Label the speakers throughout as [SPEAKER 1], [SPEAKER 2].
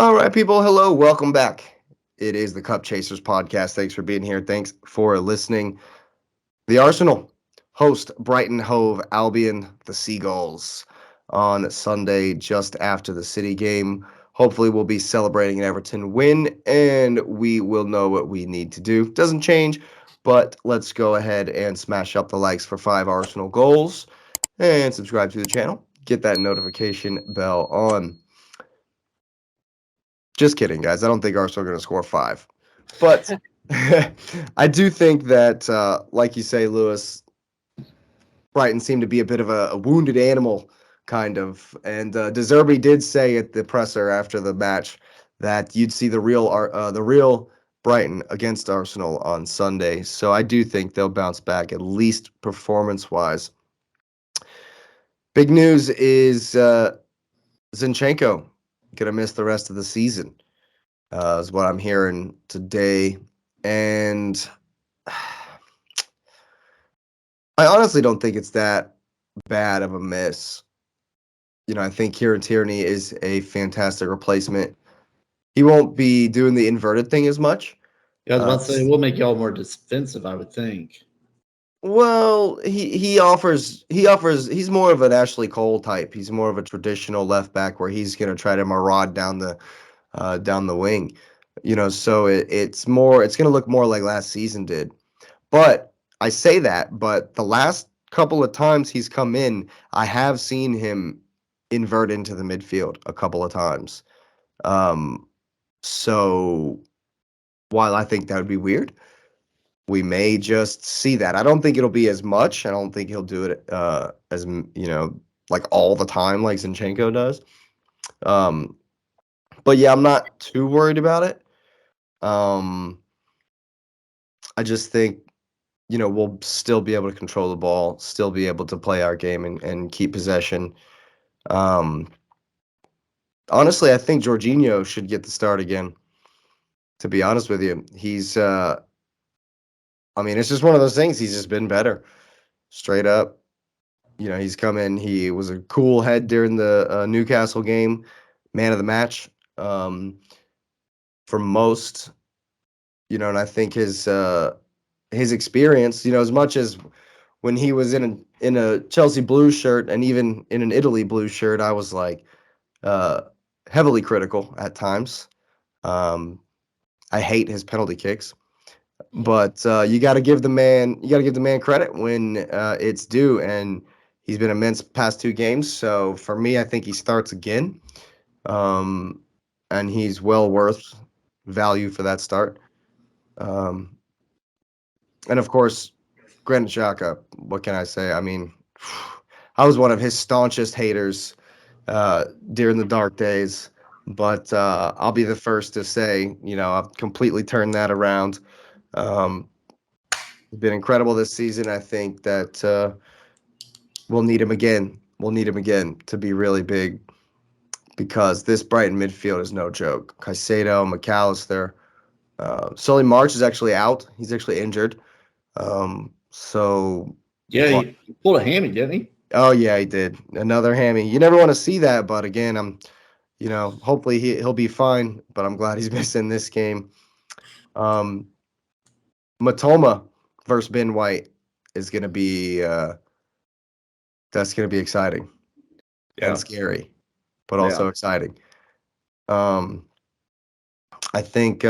[SPEAKER 1] All right, people. Hello. Welcome back. It is the Cup Chasers podcast. Thanks for being here. Thanks for listening. The Arsenal host Brighton, Hove, Albion, the Seagulls on Sunday just after the City game. Hopefully, we'll be celebrating an Everton win and we will know what we need to do. Doesn't change, but let's go ahead and smash up the likes for 5 Arsenal goals and subscribe to the channel. Get that notification bell on. Just kidding, guys. I don't think Arsenal are going to score 5. But I do think that, like you say, Lewis, Brighton seemed to be a bit of a wounded animal, kind of. And De Zerbi did say at the presser after the match that you'd see the real Brighton against Arsenal on Sunday. So I do think they'll bounce back, at least performance-wise. Big news is Zinchenko going to miss the rest of the season. Is what I'm hearing today. And I honestly don't think it's that bad of a miss. I think Kieran Tierney is a fantastic replacement. He won't be doing the inverted thing as much.
[SPEAKER 2] Yeah, I was about to say, it will make y'all more defensive, I would think.
[SPEAKER 1] Well, he offers he's more of an Ashley Cole type. He's more of a traditional left back where he's going to try to maraud down the wing. So it's going to look more like last season did. But I say that, but the last couple of times he's come in, I have seen him invert into the midfield a couple of times. So while I think that would be weird, we may just see that. I don't think it'll be as much. I don't think he'll do it as like all the time like Zinchenko does. But yeah, I'm not too worried about it. I just think we'll still be able to control the ball, still be able to play our game and keep possession. Honestly, I think Jorginho should get the start again, to be honest with you. He's, it's just one of those things. He's just been better, straight up. He's come in. He was a cool head during the Newcastle game, man of the match for most, and I think his experience, as much as when he was in a Chelsea blue shirt and even in an Italy blue shirt, I was like heavily critical at times. I hate his penalty kicks, but you got to give the man credit when it's due, and he's been immense past 2 games. So for me, I think he starts again, and he's well worth value for that start. And of course, Granit Xhaka, what can I say? I was one of his staunchest haters during the dark days, but I'll be the first to say, I've completely turned that around. Been incredible this season. I think that we'll need him again. We'll need him again to be really big because this Brighton midfield is no joke. Caicedo, McAllister. Sully March is actually out. He's actually injured. So
[SPEAKER 2] Yeah, he pulled a hammy, didn't he?
[SPEAKER 1] Oh yeah, he did. Another hammy. You never want to see that, but again, hopefully he'll be fine. But I'm glad he's missing this game. Matoma versus Ben White is gonna be that's gonna be exciting and scary, but also exciting. I think you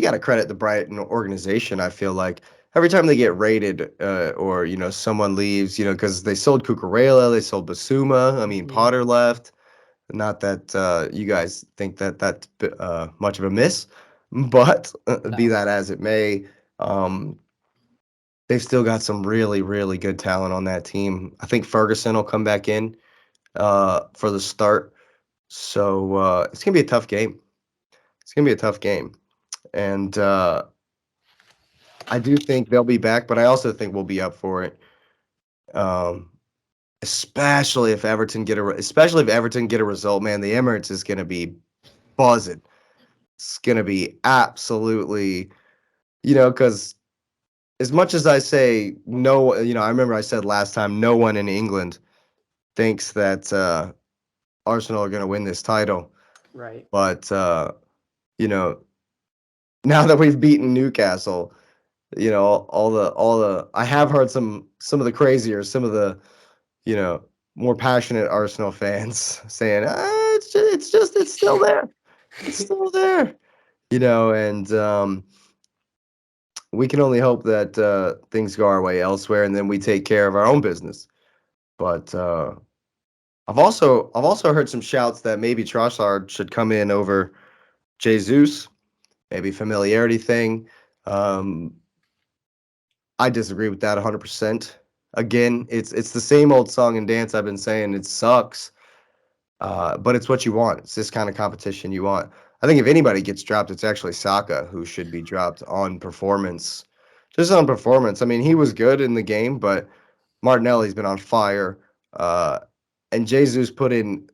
[SPEAKER 1] got to credit the Brighton organization. I feel like every time they get raided or someone leaves, because they sold Cucurella, they sold Basuma. Potter left. Not that you guys think that that's much of a miss, but be that as it may, they've still got some really, really good talent on that team. I think Ferguson will come back in for the start. So it's going to be a tough game. It's going to be a tough game. And I do think they'll be back, but I also think we'll be up for it. Especially if Everton get a result, man. The Emirates is going to be buzzing. It's going to be absolutely, because as much as I say no, I remember I said last time no one in England thinks that Arsenal are going to win this title.
[SPEAKER 3] Right.
[SPEAKER 1] But you know, now that we've beaten Newcastle, all the I have heard some of the crazier, some of the more passionate Arsenal fans saying, it's still there, it's still there, and we can only hope that things go our way elsewhere, and then we take care of our own business. But I've also heard some shouts that maybe Trossard should come in over Jesus, maybe familiarity thing. Um, I disagree with that 100%. Again, it's the same old song and dance I've been saying. It sucks, but it's what you want. It's this kind of competition you want. I think if anybody gets dropped, it's actually Saka who should be dropped on performance. Just on performance. I mean, he was good in the game, but Martinelli's been on fire. And Jesus put in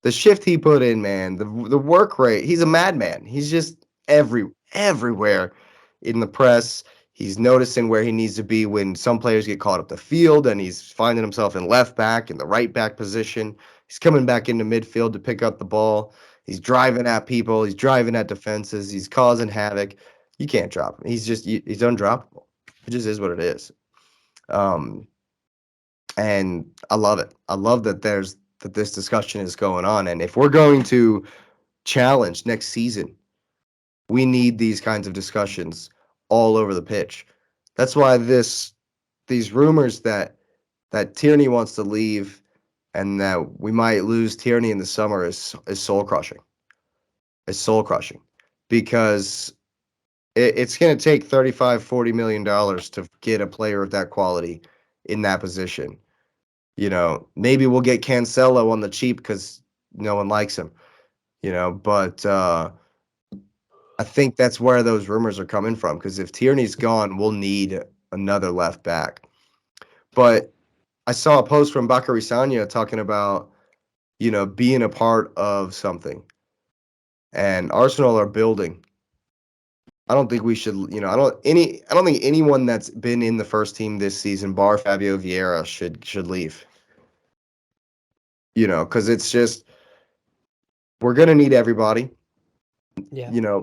[SPEAKER 1] the shift he put in, man, the work rate. He's a madman. He's just everywhere in the press. He's noticing where he needs to be when some players get caught up the field, and he's finding himself in left back, in the right back position. He's coming back into midfield to pick up the ball. He's driving at people. He's driving at defenses. He's causing havoc. You can't drop him. He's undroppable. It just is what it is. And I love it. I love that this discussion is going on. And if we're going to challenge next season, we need these kinds of discussions all over the pitch. That's why these rumors that Tierney wants to leave and that we might lose Tierney in the summer is soul crushing. It's soul crushing because it's going to take $35-40 million to get a player of that quality in that position. Maybe we'll get Cancelo on the cheap because no one likes him, but I think that's where those rumors are coming from, because if Tierney's gone, we'll need another left back. But I saw a post from Bakary Sagna talking about, being a part of something. And Arsenal are building. I don't think we should, I don't think anyone that's been in the first team this season, bar Fabio Vieira, should leave. Because it's just, we're going to need everybody.
[SPEAKER 3] Yeah.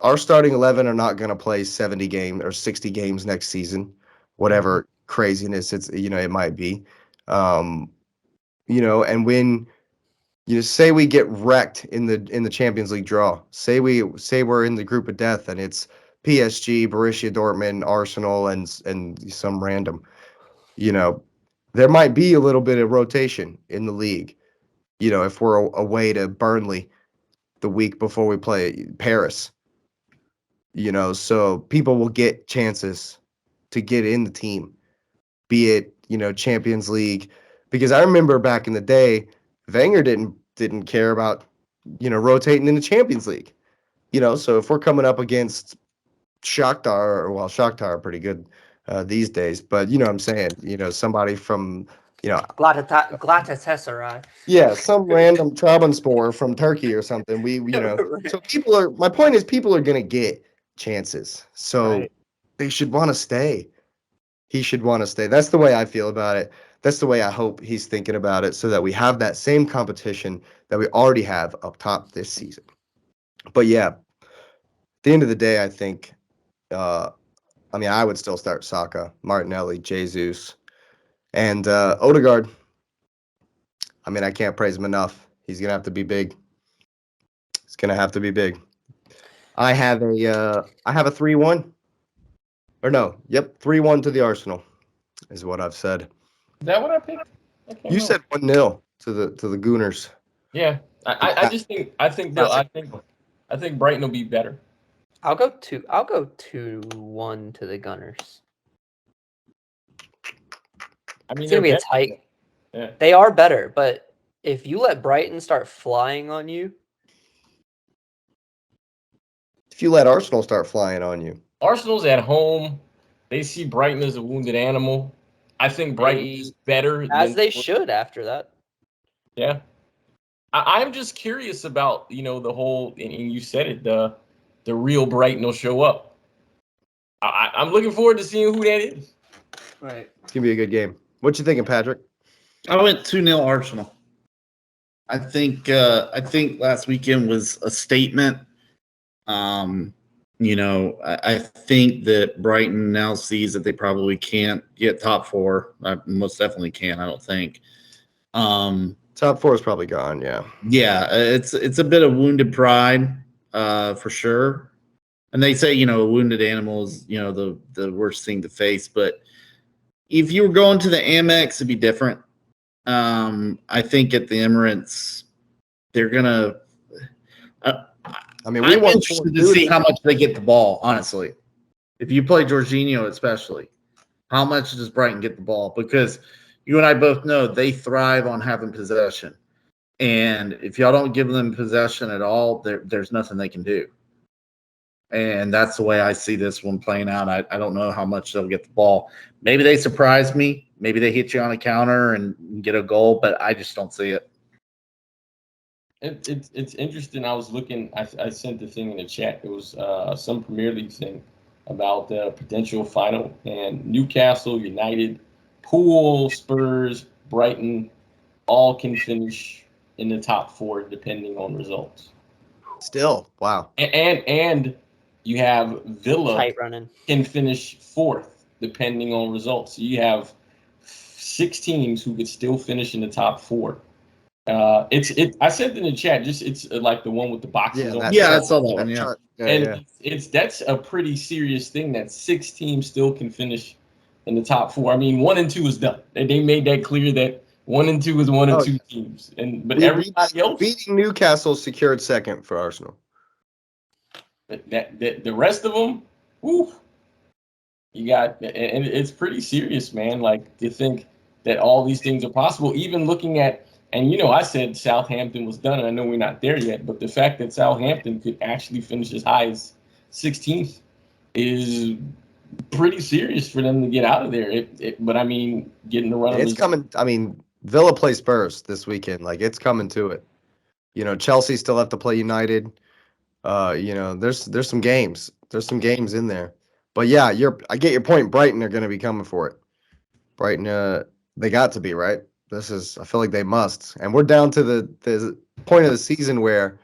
[SPEAKER 1] Our starting 11 are not going to play 70 games or 60 games next season, whatever craziness it might be. And when say we get wrecked in the Champions League draw, say we're in the group of death and it's PSG, Borussia Dortmund, Arsenal, and some random, there might be a little bit of rotation in the league. If we're away to Burnley the week before we play Paris, so people will get chances to get in the team, be it, Champions League, because I remember back in the day, Wenger didn't care about, rotating in the Champions League, so if we're coming up against Shakhtar, well, Shakhtar are pretty good these days, but what I'm saying, somebody from,
[SPEAKER 3] Galatasaray.
[SPEAKER 1] yeah, some random Trabzonspor from Turkey or something. So my point is people are going to get chances. So
[SPEAKER 3] Right.
[SPEAKER 1] they should want to stay. He should want to stay. That's the way I feel about it. That's the way I hope he's thinking about it, so that we have that same competition that we already have up top this season. But yeah, at the end of the day, I think, I would still start Saka, Martinelli, Jesus, and Odegaard. I can't praise him enough. He's going to have to be big. It's going to have to be big. I have a 3-1. Or no, yep, 3-1 to the Arsenal is what I've said.
[SPEAKER 4] Is that what I picked?
[SPEAKER 1] You said 1-0 to the Gooners.
[SPEAKER 4] Yeah, I think Brighton will be better.
[SPEAKER 3] I'll go 2-1 to the Gunners. It's gonna be a tight.
[SPEAKER 4] Yeah.
[SPEAKER 3] They are better, but if you let Brighton start flying on you,
[SPEAKER 1] if you let Arsenal start flying on you,
[SPEAKER 4] Arsenal's at home. They see Brighton as a wounded animal. I think Brighton is better,
[SPEAKER 3] as they should after that.
[SPEAKER 4] Yeah, I'm just curious about the whole, and you said it, the real Brighton will show up. I'm looking forward to seeing who that is.
[SPEAKER 3] Right.
[SPEAKER 1] It's gonna be a good game. What you thinking, Patrick?
[SPEAKER 2] I went 2-0 Arsenal. I think last weekend was a statement. I think that Brighton now sees that they probably can't get top four. I most definitely can. I don't think.
[SPEAKER 1] Top four is probably gone. Yeah.
[SPEAKER 2] Yeah, it's a bit of wounded pride, for sure. And they say a wounded animal is the worst thing to face. But if you were going to the Amex, it'd be different. I think at the Emirates, they're gonna.
[SPEAKER 1] I mean,
[SPEAKER 2] I'm interested to see how much they get the ball. Honestly, if you play Jorginho, especially, how much does Brighton get the ball? Because you and I both know they thrive on having possession, and if y'all don't give them possession at all, there's nothing they can do. And that's the way I see this one playing out. I don't know how much they'll get the ball. Maybe they surprise me. Maybe they hit you on a counter and get a goal, but I just don't see it.
[SPEAKER 4] It's interesting. I was looking. I sent the thing in the chat. It was some Premier League thing about the potential final, and Newcastle, United, Pool, Spurs, Brighton, all can finish in the top four depending on results.
[SPEAKER 1] Still, wow.
[SPEAKER 4] And you have Villa
[SPEAKER 3] Tight running.
[SPEAKER 4] can finish fourth depending on results. So you have 6 teams who could still finish in the top four. I said in the chat, it's like the one with the boxes on.
[SPEAKER 2] I saw that one. Yeah,
[SPEAKER 4] and that's a pretty serious thing that 6 teams still can finish in the top four. I mean, 1 and 2 is done. They made that clear that 1 and 2 is one of 2 teams, but everybody else
[SPEAKER 1] beating Newcastle secured second for Arsenal.
[SPEAKER 4] That the rest of them, whew, you got, and it's pretty serious, man. Like, to think that all these things are possible, even looking at, and I said Southampton was done, and I know we're not there yet, but the fact that Southampton could actually finish as high as 16th is pretty serious for them to get out of there. But I mean, getting the run.
[SPEAKER 1] It's coming. I mean, Villa plays Spurs this weekend. Like, it's coming to it. Chelsea still have to play United. There's some games. There's some games in there. But yeah, I get your point. Brighton are going to be coming for it. Brighton, they got to be, right? I feel like they must. And we're down to the point of the season where,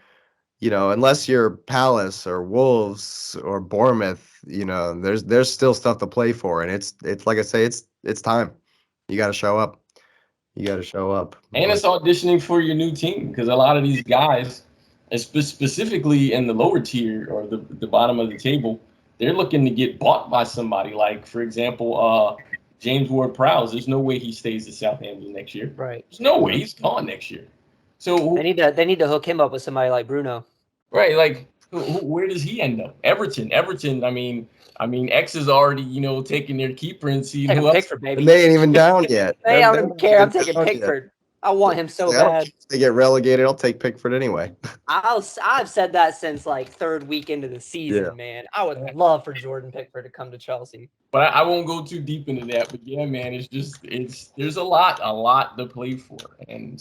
[SPEAKER 1] unless you're Palace or Wolves or Bournemouth, there's still stuff to play for. And it's like I say, it's time. You got to show up. You got to show up.
[SPEAKER 4] And it's auditioning for your new team, because a lot of these guys, specifically in the lower tier or the bottom of the table, they're looking to get bought by somebody. Like, for example, James Ward-Prowse. There's no way he stays at Southampton next year.
[SPEAKER 3] Right.
[SPEAKER 4] There's no way he's gone next year. So
[SPEAKER 3] they need to hook him up with somebody like Bruno.
[SPEAKER 4] Right. Like, where does he end up? Everton. I mean, X is already, taking their keeper and seeing who else.
[SPEAKER 3] Pickford, baby.
[SPEAKER 1] They ain't even down yet.
[SPEAKER 3] I don't even care. I'm taking Pickford. Yet. I want him so bad.
[SPEAKER 1] If they get relegated, I'll take Pickford anyway.
[SPEAKER 3] I've said that since like third week into the season, man. I would love for Jordan Pickford to come to Chelsea.
[SPEAKER 4] But I won't go too deep into that. But yeah, man, there's a lot to play for, and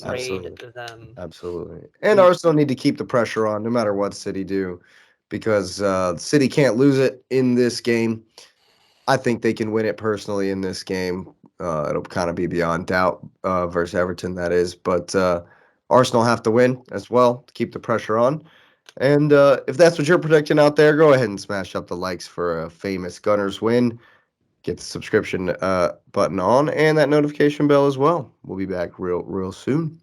[SPEAKER 1] absolutely. And Arsenal need to keep the pressure on, no matter what City do, because City can't lose it in this game. I think they can win it personally in this game. It'll kind of be beyond doubt versus Everton, that is. But Arsenal have to win as well to keep the pressure on. And if that's what you're predicting out there, go ahead and smash up the likes for a famous Gunners win. Get the subscription button on and that notification bell as well. We'll be back real soon.